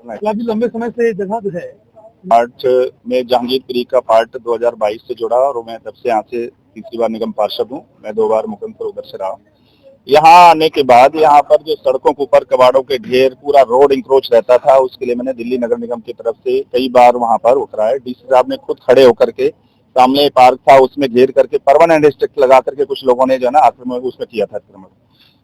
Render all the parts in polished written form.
काफी लंबे समय से जगह जो है पार्ट में जहांगीरपुरी का पार्ट 2022 से जुड़ा और मैं तब से यहाँ से तीसरी बार निगम पार्षद हूँ। मैं 2 बार मुकम्मल उधर से रहा। यहाँ आने के बाद यहाँ पर जो सड़कों के ऊपर कबाड़ों के ढेर, पूरा रोड इंक्रोच रहता था, उसके लिए मैंने दिल्ली नगर निगम की तरफ से कई बार वहाँ पर उतरा है। डीसी साहब ने खुद खड़े होकर के, सामने पार्क था उसमें घेर करके परमानेंट रिस्ट्रिक्ट लगा करके कुछ लोगों ने जो है ना आक्रमण उसमें किया था,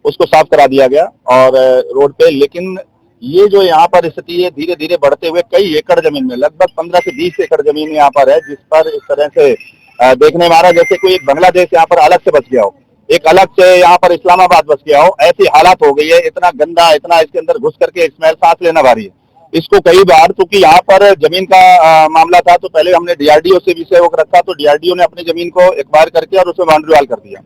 उसको साफ करा दिया गया और रोड पे। लेकिन ये जो यहाँ पर स्थिति है धीरे धीरे बढ़ते हुए कई एकड़ जमीन में, लगभग 15 से 20 एकड़ जमीन यहाँ पर है, जिस पर इस तरह से देखने में आ रहा है जैसे कोई एक बांग्लादेश यहाँ पर अलग से बच गया हो, एक अलग से यहाँ पर इस्लामाबाद बच गया हो, ऐसी हालत हो गई है। इतना गंदा, इतना इसके अंदर घुस करके स्मेल सांस लेना भारी है। इसको कई बार, क्योंकि यहाँ पर जमीन का मामला था तो पहले हमने डीआरडीओ से विषय वो रखा, तो डीआरडीओ ने अपनी जमीन को एक्वायर करके और उसमें बाउंड्री वाल कर दिया।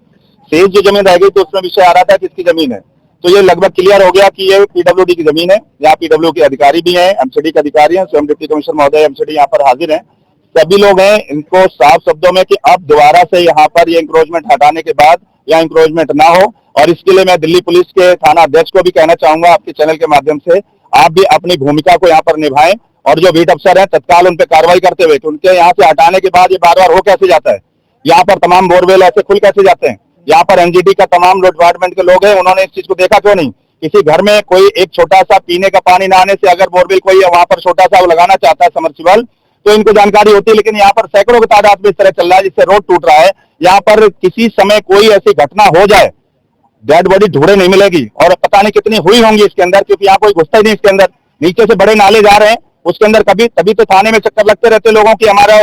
शेष जो जमीन रह गई तो उसमें विषय आ रहा था किसकी जमीन है, तो ये लगभग क्लियर हो गया कि ये पीडब्ल्यूडी की जमीन है। यहाँ पीडब्ल्यू के अधिकारी भी हैं, एमसीडी के अधिकारी हैं, स्वयं डिप्टी कमिश्नर महोदय एमसीडी यहाँ पर हाजिर हैं, सभी लोग हैं। इनको साफ शब्दों में कि अब दोबारा से यहाँ पर ये इंक्रोचमेंट हटाने के बाद या इंक्रोचमेंट ना हो, और इसके लिए मैं दिल्ली पुलिस के थाना अध्यक्ष को भी कहना चाहूंगा आपके चैनल के माध्यम से, आप भी अपनी भूमिका को यहाँ पर निभाएं और जो बीट अफसर हैं तत्काल उन पर कार्रवाई करते हुए, उनके यहाँ से हटाने के बाद ये बार बार हो कैसे जाता है, यहाँ पर तमाम बोरवेल ऐसे खुल कैसे जाते हैं। यहाँ पर एनजीटी का तमाम डिपार्टमेंट के लोग हैं, उन्होंने इस चीज को देखा क्यों नहीं। किसी घर में कोई एक छोटा सा पीने का पानी ना आने से अगर बोरवेल कोई वहां पर छोटा सा लगाना चाहता है समर्सिबल, तो इनको जानकारी होती है। लेकिन यहाँ पर सैकड़ों की तादाद में इस तरह चल रहा है जिससे रोड टूट रहा है। यहाँ पर किसी समय कोई ऐसी घटना हो जाए, डेड बॉडी ढूंढे नहीं मिलेगी, और पता नहीं कितनी हुई होंगी इसके अंदर, क्योंकि यहाँ कोई घुसता ही नहीं इसके अंदर। नीचे से बड़े नाले जा रहे हैं उसके अंदर, कभी तभी तो थाने में चक्कर लगते रहते लोगों की, हमारा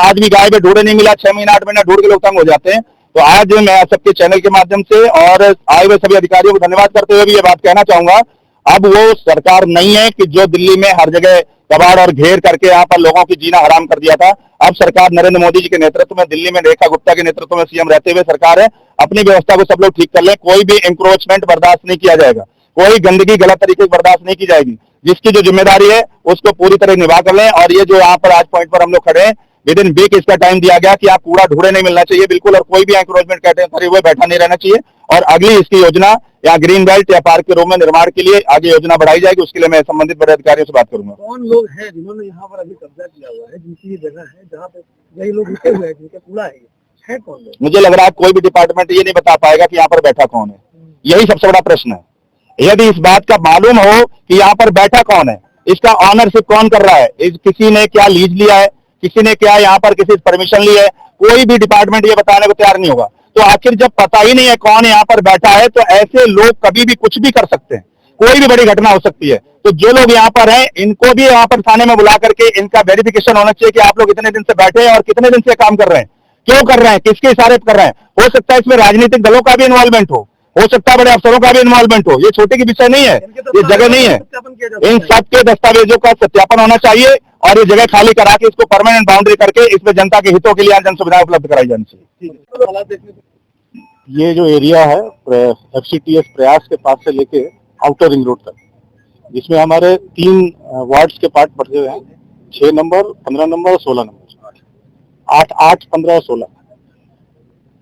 आज भी गाय में ढूंढे नहीं मिला, 6 महीना 8 महीना ढूंढ के लोग तंग हो जाते हैं। तो आज मैं सबके चैनल के माध्यम से और आए हुए सभी अधिकारियों को धन्यवाद करते हुए भी ये बात कहना चाहूंगा, अब वो सरकार नहीं है कि जो दिल्ली में हर जगह कबाड़ और घेर करके यहाँ पर लोगों की जीना हराम कर दिया था। अब सरकार नरेंद्र मोदी जी के नेतृत्व में, दिल्ली में रेखा गुप्ता के नेतृत्व में सीएम रहते हुए सरकार है, अपनी व्यवस्था को सब लोग ठीक कर लें। कोई भी इंक्रोचमेंट बर्दाश्त नहीं किया जाएगा, कोई गंदगी गलत तरीके से बर्दाश्त नहीं की जाएगी। जिसकी जो जिम्मेदारी है उसको पूरी तरह निभा कर लें। और ये जो यहाँ पर आज पॉइंट पर हम लोग खड़े हैं, विद इन वीक इसका टाइम दिया गया कि आप कूड़ा ढूंढे नहीं मिलना चाहिए बिल्कुल, और कोई भी एंक्रोचमेंट करे हुए बैठा नहीं रहना चाहिए। और अगली इसकी योजना या ग्रीन बेल्ट या पार्क के रूप में निर्माण के लिए आगे योजना बढ़ाई जाएगी, उसके लिए मैं संबंधित बड़े अधिकारियों से बात करूंगा। कौन लोग हैं जिन्होंने यहाँ पर अभी कब्जा किया हुआ है, जिनकी ये जगह है जहाँ पे यही लोग रुके हुए हैं, जिनका कूड़ा है कौन लोग? मुझे लग रहा है कोई भी डिपार्टमेंट ये नहीं बता पाएगा कि यहाँ पर बैठा कौन है। यही सबसे बड़ा प्रश्न है। यदि इस बात का मालूम हो कि यहाँ पर बैठा कौन है, इसका ऑनरशिप कौन कर रहा है, किसी ने क्या लीज लिया है, किसी ने क्या यहाँ पर किसी से परमिशन ली है, कोई भी डिपार्टमेंट ये बताने को तैयार नहीं होगा। तो आखिर जब पता ही नहीं है कौन यहाँ पर बैठा है, तो ऐसे लोग कभी भी कुछ भी कर सकते हैं, कोई भी बड़ी घटना हो सकती है। तो जो लोग यहाँ पर हैं इनको भी यहाँ पर थाने में बुला करके इनका वेरिफिकेशन होना चाहिए कि आप लोग इतने दिन से बैठे हैं और कितने दिन से काम कर रहे हैं, क्यों कर रहे हैं, किसके इशारे पर कर रहे हैं। हो सकता है इसमें राजनीतिक दलों का भी इन्वॉल्वमेंट हो सकता है बड़े अफसरों का भी इन्वॉल्वमेंट हो। ये छोटे की विषय नहीं है, ये जगह नहीं है। इन सबके दस्तावेजों का सत्यापन होना चाहिए और ये जगह खाली करा के इसको परमानेंट बाउंड्री करके इसमें जनता के हितों के लिए जन सुविधाएं उपलब्ध कराई जानी चाहिए। ये जो एरिया है एफसीटीएस प्रयास के पास से लेके आउटर रिंग रोड तक, जिसमें हमारे 3 वार्ड्स के पार्ट बढ़े हुए हैं, 6 नंबर, 15 नंबर और 16 नंबर, 8, 15 और 16।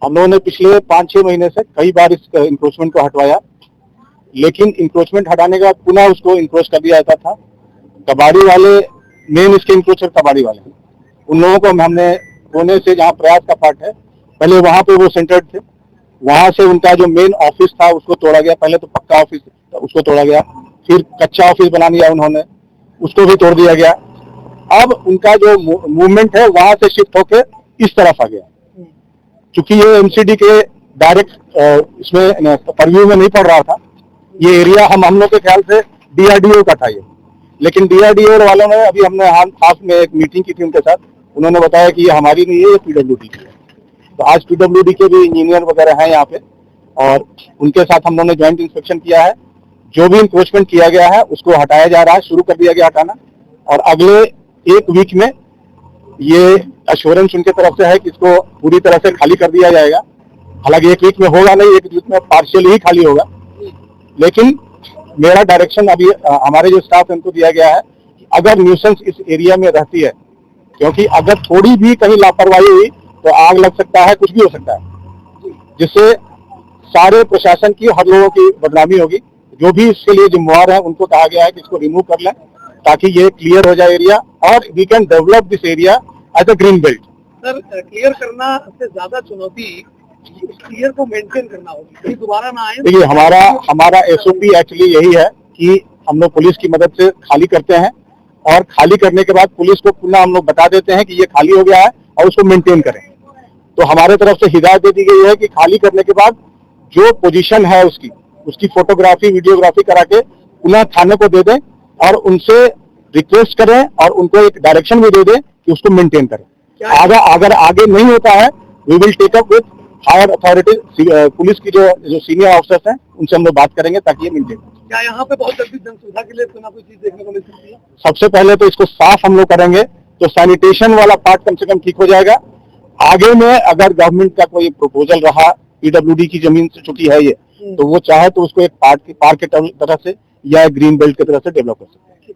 हम लोगों ने पिछले 5-6 महीने से कई बार इस इंक्रोचमेंट को हटवाया, लेकिन इंक्रोचमेंट हटाने का पुनः उसको इंक्रोच कर दिया जाता था। कबाड़ी वाले मेन इसके इंक्रोचर कबाड़ी वाले, उन लोगों को हमने कोने से, जहाँ प्रयास का पार्ट है, पहले वहां पे वो सेंटर्ड थे, वहां से उनका जो मेन ऑफिस था उसको तोड़ा गया। पहले तो पक्का ऑफिस उसको तोड़ा गया, फिर कच्चा ऑफिस बना दिया उन्होंने, उसको भी तोड़ दिया गया। अब उनका जो मूवमेंट है वहां से शिफ्ट होके इस तरफ आ गया। चूंकि ये एमसीडी के डायरेक्ट इसमें परव्यू में नहीं पड़ रहा था, ये एरिया हम लोग के ख्याल से डीआरडीओ का था ये, लेकिन डीआरडीओ वालों ने, अभी हमने हाथ में एक मीटिंग की थी उनके साथ, उन्होंने बताया कि ये हमारी नहीं है, ये पीडब्ल्यूडी की है। तो आज पीडब्ल्यूडी के भी इंजीनियर वगैरह हैं यहाँ पे, और उनके साथ हम लोगों ने ज्वाइंट इंस्पेक्शन किया है। जो भी इंक्रोचमेंट किया गया है उसको हटाया जा रहा है, शुरू कर दिया गया हटाना, और अगले 1 वीक में ये अश्योरेंस उनके तरफ से है कि इसको पूरी तरह से खाली कर दिया जाएगा। हालांकि 1 वीक में होगा नहीं, 1 वीक में पार्शियली ही खाली होगा, लेकिन मेरा डायरेक्शन अभी हमारे जो स्टाफ है उनको दिया गया है कि अगर न्यूसेंस इस एरिया में रहती है, क्योंकि अगर थोड़ी भी कहीं लापरवाही हुई तो आग लग सकता है, कुछ भी हो सकता है, जिससे सारे प्रशासन की, हर लोगों की बदनामी होगी। जो भी इसके लिए जिम्मेवार है उनको कहा गया है कि इसको रिमूव कर लें, ताकि ये क्लियर हो जाए एरिया और we can develop this area as a green belt. Sir, clear करना से ज्यादा चुनौती क्लियर को मेंटेन करना होगी, दोबारा ना आए। देखिए हमारा एसओपी एक्चुअली यही है कि हम लोग पुलिस की मदद से खाली करते हैं और खाली करने के बाद पुलिस को पुनः हम लोग बता देते हैं कि ये खाली हो गया है और उसको मेंटेन करें। तो हमारे तरफ से हिदायत दे दी गई है कि खाली करने के बाद जो पोजीशन है उसकी फोटोग्राफी वीडियोग्राफी करा के पुनः थाने को दे दें और उनसे रिक्वेस्ट करें और उनको एक डायरेक्शन भी दे दें कि उसको मेंटेन करें। अगर आगे नहीं होता है we will take up with higher authority, police की जो सीनियर ऑफिसर्स हैं उनसे हम लोग बात करेंगे ताकि ये मेंटेन। क्या यहाँ पे बहुत जल्दी जन सुविधा के लिए कोई ना कोई चीज देखने को मिल सकती है? सबसे पहले तो इसको साफ हम लोग करेंगे तो सैनिटेशन वाला पार्ट कम से कम ठीक हो जाएगा। आगे में अगर गवर्नमेंट का कोई प्रपोजल रहा, पीडब्ल्यूडी की जमीन से चुकी है ये, तो वो चाहे तो उसको एक पार्क के तरह से या ग्रीन बेल्ट की तरह से डेवलप कर सकते हैं।